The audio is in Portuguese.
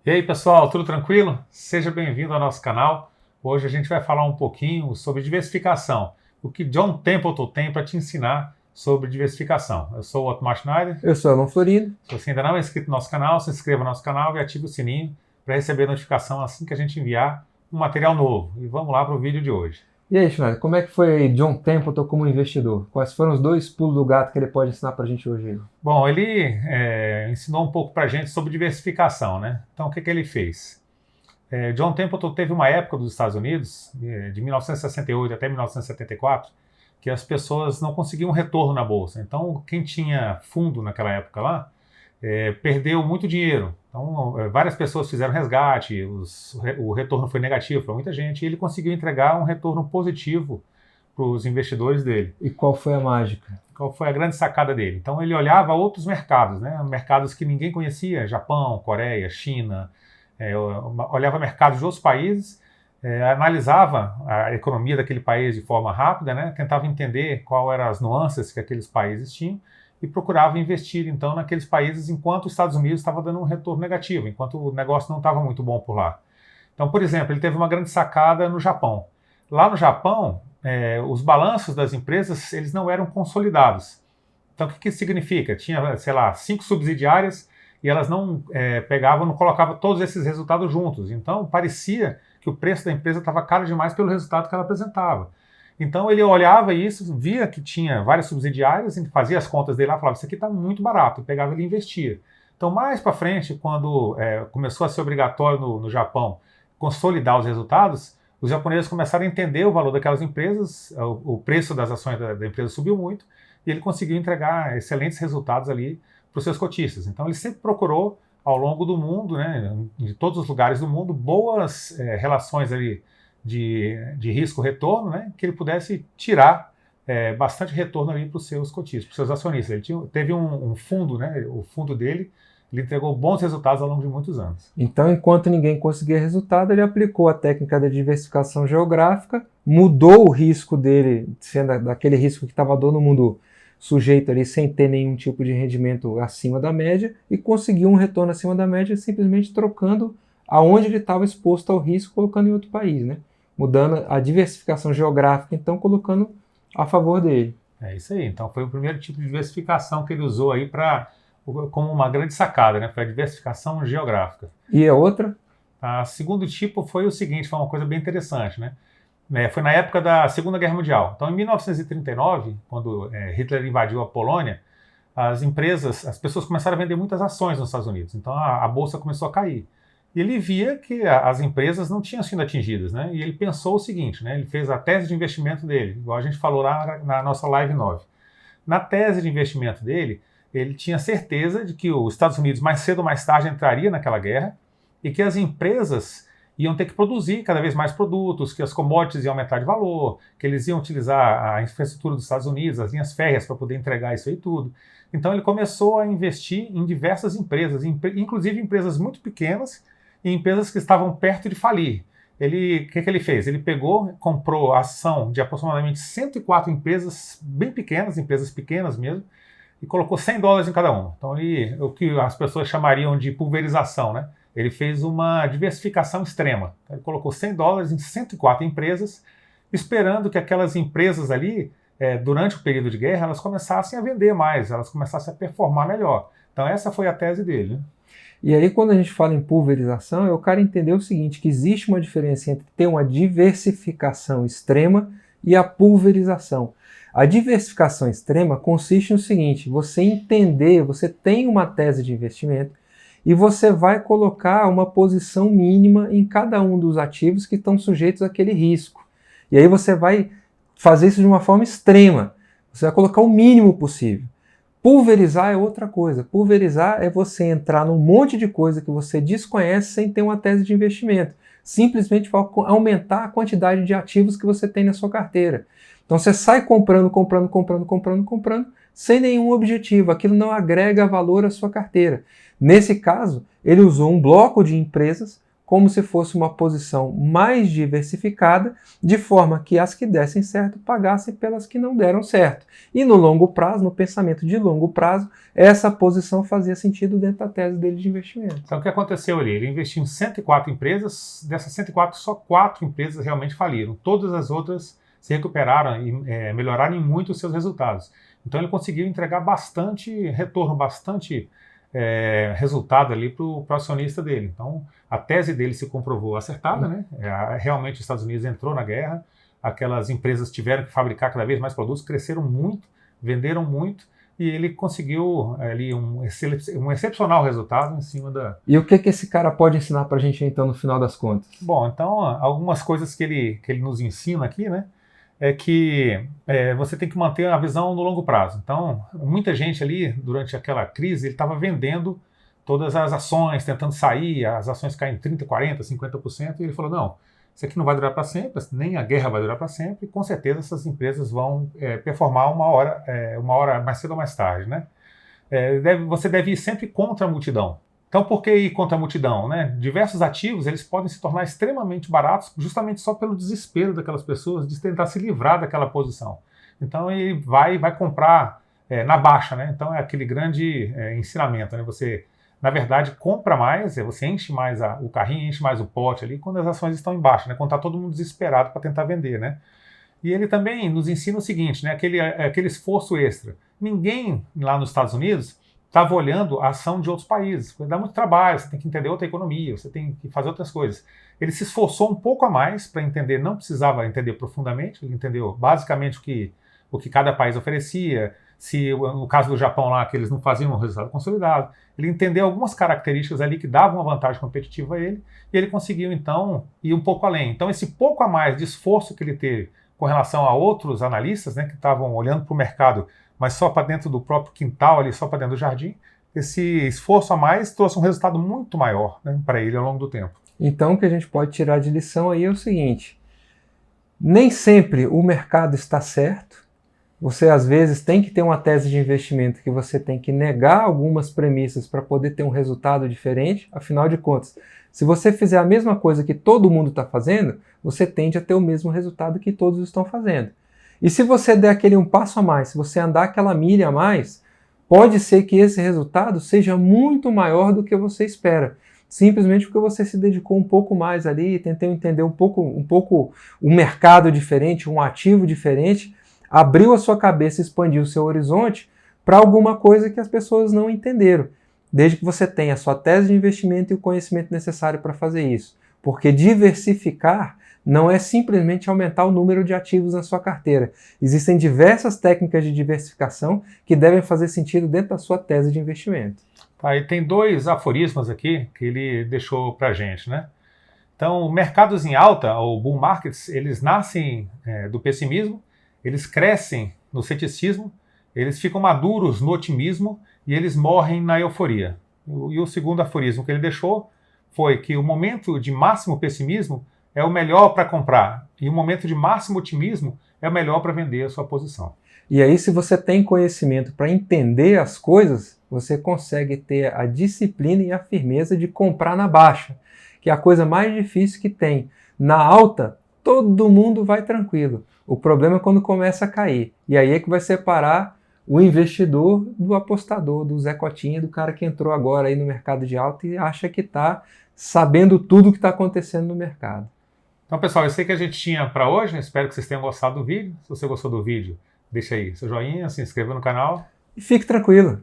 E aí pessoal, tudo tranquilo? Seja bem-vindo ao nosso canal. Hoje a gente vai falar um pouquinho sobre diversificação, o que John Templeton tem para te ensinar sobre diversificação. Eu sou o Otmar Schneider. Eu sou Alan Florindo. Se você ainda não é inscrito no nosso canal, se inscreva no nosso canal e ative o sininho para receber a notificação assim que a gente enviar um material novo. E vamos lá para o vídeo de hoje. E aí, Schneider, como é que foi John Templeton como investidor? Quais foram os 2 pulos do gato que ele pode ensinar para a gente hoje? Bom, ele ensinou um pouco para a gente sobre diversificação, né? Então, o que ele fez? John Templeton teve uma época dos Estados Unidos, de 1968 até 1974, que as pessoas não conseguiam retorno na bolsa. Então, quem tinha fundo naquela época lá, perdeu muito dinheiro. Então, várias pessoas fizeram resgate, o retorno foi negativo para muita gente, e ele conseguiu entregar um retorno positivo para os investidores dele. E qual foi a mágica? Qual foi a grande sacada dele? Então, ele olhava outros mercados, né? Mercados que ninguém conhecia, Japão, Coreia, China, olhava mercados de outros países, analisava a economia daquele país de forma rápida, né? Tentava entender quais eram as nuances que aqueles países tinham, e procurava investir, então, naqueles países enquanto os Estados Unidos estava dando um retorno negativo, enquanto o negócio não estava muito bom por lá. Então, por exemplo, ele teve uma grande sacada no Japão. Lá no Japão, os balanços das empresas eles não eram consolidados. Então, o que isso significa? Tinha, sei lá, 5 subsidiárias e elas não não colocavam todos esses resultados juntos. Então, parecia que o preço da empresa estava caro demais pelo resultado que ela apresentava. Então ele olhava isso, via que tinha várias subsidiárias, fazia as contas dele lá, falava, isso aqui está muito barato, e pegava e investia. Então mais para frente, quando começou a ser obrigatório no Japão consolidar os resultados, os japoneses começaram a entender o valor daquelas empresas, o preço das ações da empresa subiu muito, e ele conseguiu entregar excelentes resultados ali para os seus cotistas. Então ele sempre procurou, ao longo do mundo, né, de todos os lugares do mundo, boas relações ali, de risco-retorno, né, que ele pudesse tirar bastante retorno ali para os seus cotistas, para os seus acionistas. Ele teve um fundo, né, o fundo dele, ele entregou bons resultados ao longo de muitos anos. Então, enquanto ninguém conseguia resultado, ele aplicou a técnica da diversificação geográfica, mudou o risco dele, sendo daquele risco que estava todo mundo sujeito ali, sem ter nenhum tipo de rendimento acima da média, e conseguiu um retorno acima da média simplesmente trocando aonde ele estava exposto ao risco, colocando em outro país, né? Mudando a diversificação geográfica, então colocando a favor dele. É isso aí. Então foi o primeiro tipo de diversificação que ele usou aí como uma grande sacada, né? Foi a diversificação geográfica. E a outra? O segundo tipo foi o seguinte, foi uma coisa bem interessante, né? Foi na época da Segunda Guerra Mundial. Então em 1939, quando Hitler invadiu a Polônia, as pessoas começaram a vender muitas ações nos Estados Unidos. Então a bolsa começou a cair. E ele via que as empresas não tinham sido atingidas, né? E ele pensou o seguinte, né? Ele fez a tese de investimento dele, igual a gente falou lá na nossa live 9. Na tese de investimento dele, ele tinha certeza de que os Estados Unidos mais cedo ou mais tarde entraria naquela guerra e que as empresas iam ter que produzir cada vez mais produtos, que as commodities iam aumentar de valor, que eles iam utilizar a infraestrutura dos Estados Unidos, as linhas férreas para poder entregar isso aí tudo. Então ele começou a investir em diversas empresas, inclusive empresas muito pequenas, e empresas que estavam perto de falir. O que ele fez? Ele comprou a ação de aproximadamente 104 empresas bem pequenas, empresas pequenas mesmo, e colocou $100 em cada uma. Então, o que as pessoas chamariam de pulverização, né? Ele fez uma diversificação extrema. Então, ele colocou $100 em 104 empresas, esperando que aquelas empresas ali, durante o período de guerra, elas começassem a vender mais, elas começassem a performar melhor. Então, essa foi a tese dele, né? E aí, quando a gente fala em pulverização, eu quero entender o seguinte, que existe uma diferença entre ter uma diversificação extrema e a pulverização. A diversificação extrema consiste no seguinte, você entender, você tem uma tese de investimento e você vai colocar uma posição mínima em cada um dos ativos que estão sujeitos àquele risco. E aí você vai fazer isso de uma forma extrema, você vai colocar o mínimo possível. Pulverizar é outra coisa. Pulverizar é você entrar num monte de coisa que você desconhece sem ter uma tese de investimento. Simplesmente para aumentar a quantidade de ativos que você tem na sua carteira. Então você sai comprando, sem nenhum objetivo. Aquilo não agrega valor à sua carteira. Nesse caso, ele usou um bloco de empresas como se fosse uma posição mais diversificada, de forma que as que dessem certo pagassem pelas que não deram certo. E no longo prazo, no pensamento de longo prazo, essa posição fazia sentido dentro da tese dele de investimento. Então o que aconteceu ali? Ele investiu em 104 empresas, dessas 104, só 4 empresas realmente faliram. Todas as outras se recuperaram e melhoraram muito os seus resultados. Então ele conseguiu entregar bastante retorno, bastante resultado ali para o acionista dele. Então a tese dele se comprovou acertada, né? Realmente os Estados Unidos entrou na guerra, aquelas empresas tiveram que fabricar cada vez mais produtos, cresceram muito, venderam muito, e ele conseguiu ali um excepcional resultado em cima da... E o que esse cara pode ensinar para a gente então no final das contas? Bom, então algumas coisas que ele nos ensina aqui, né? É que você tem que manter a visão no longo prazo. Então, muita gente ali, durante aquela crise, ele estava vendendo todas as ações, tentando sair, as ações caem 30%, 40%, 50%, e ele falou, não, isso aqui não vai durar para sempre, nem a guerra vai durar para sempre, e com certeza essas empresas vão performar uma hora mais cedo ou mais tarde, né? Você deve ir sempre contra a multidão. Então, por que ir contra a multidão, né? Diversos ativos, eles podem se tornar extremamente baratos justamente só pelo desespero daquelas pessoas de tentar se livrar daquela posição. Então, ele vai comprar na baixa, né? Então, é aquele grande ensinamento, né? Você, na verdade, compra mais, você enche mais o carrinho, enche mais o pote ali quando as ações estão em baixa, né? Quando está todo mundo desesperado para tentar vender, né? E ele também nos ensina o seguinte, né? Aquele esforço extra. Ninguém lá nos Estados Unidos estava olhando a ação de outros países. Dá muito trabalho, você tem que entender outra economia, você tem que fazer outras coisas. Ele se esforçou um pouco a mais para entender, não precisava entender profundamente, ele entendeu basicamente o que cada país oferecia, se no caso do Japão lá, que eles não faziam um resultado consolidado, ele entendeu algumas características ali que davam uma vantagem competitiva a ele, e ele conseguiu então ir um pouco além. Então esse pouco a mais de esforço que ele teve com relação a outros analistas, né, que estavam olhando para o mercado mas só para dentro do próprio quintal, ali, só para dentro do jardim, esse esforço a mais trouxe um resultado muito maior, né, para ele ao longo do tempo. Então o que a gente pode tirar de lição aí é o seguinte, nem sempre o mercado está certo, você às vezes tem que ter uma tese de investimento que você tem que negar algumas premissas para poder ter um resultado diferente, afinal de contas, se você fizer a mesma coisa que todo mundo está fazendo, você tende a ter o mesmo resultado que todos estão fazendo. E se você der aquele um passo a mais, se você andar aquela milha a mais, pode ser que esse resultado seja muito maior do que você espera. Simplesmente porque você se dedicou um pouco mais ali, tentou entender um pouco um mercado diferente, um ativo diferente, abriu a sua cabeça, expandiu o seu horizonte para alguma coisa que as pessoas não entenderam. Desde que você tenha a sua tese de investimento e o conhecimento necessário para fazer isso. Porque diversificar não é simplesmente aumentar o número de ativos na sua carteira. Existem diversas técnicas de diversificação que devem fazer sentido dentro da sua tese de investimento. Tá, e tem 2 aforismos aqui que ele deixou para a gente, né? Então, mercados em alta, ou bull markets, eles nascem do pessimismo, eles crescem no ceticismo, eles ficam maduros no otimismo e eles morrem na euforia. E o segundo aforismo que ele deixou foi que o momento de máximo pessimismo é o melhor para comprar, e o momento de máximo otimismo é o melhor para vender a sua posição. E aí, se você tem conhecimento para entender as coisas, você consegue ter a disciplina e a firmeza de comprar na baixa, que é a coisa mais difícil que tem. Na alta, todo mundo vai tranquilo. O problema é quando começa a cair. E aí é que vai separar o investidor do apostador, do Zé Cotinha, do cara que entrou agora aí no mercado de alta e acha que está sabendo tudo o que está acontecendo no mercado. Então, pessoal, eu sei que a gente tinha para hoje, né? Espero que vocês tenham gostado do vídeo. Se você gostou do vídeo, deixa aí seu joinha, se inscreva no canal. E fique tranquilo.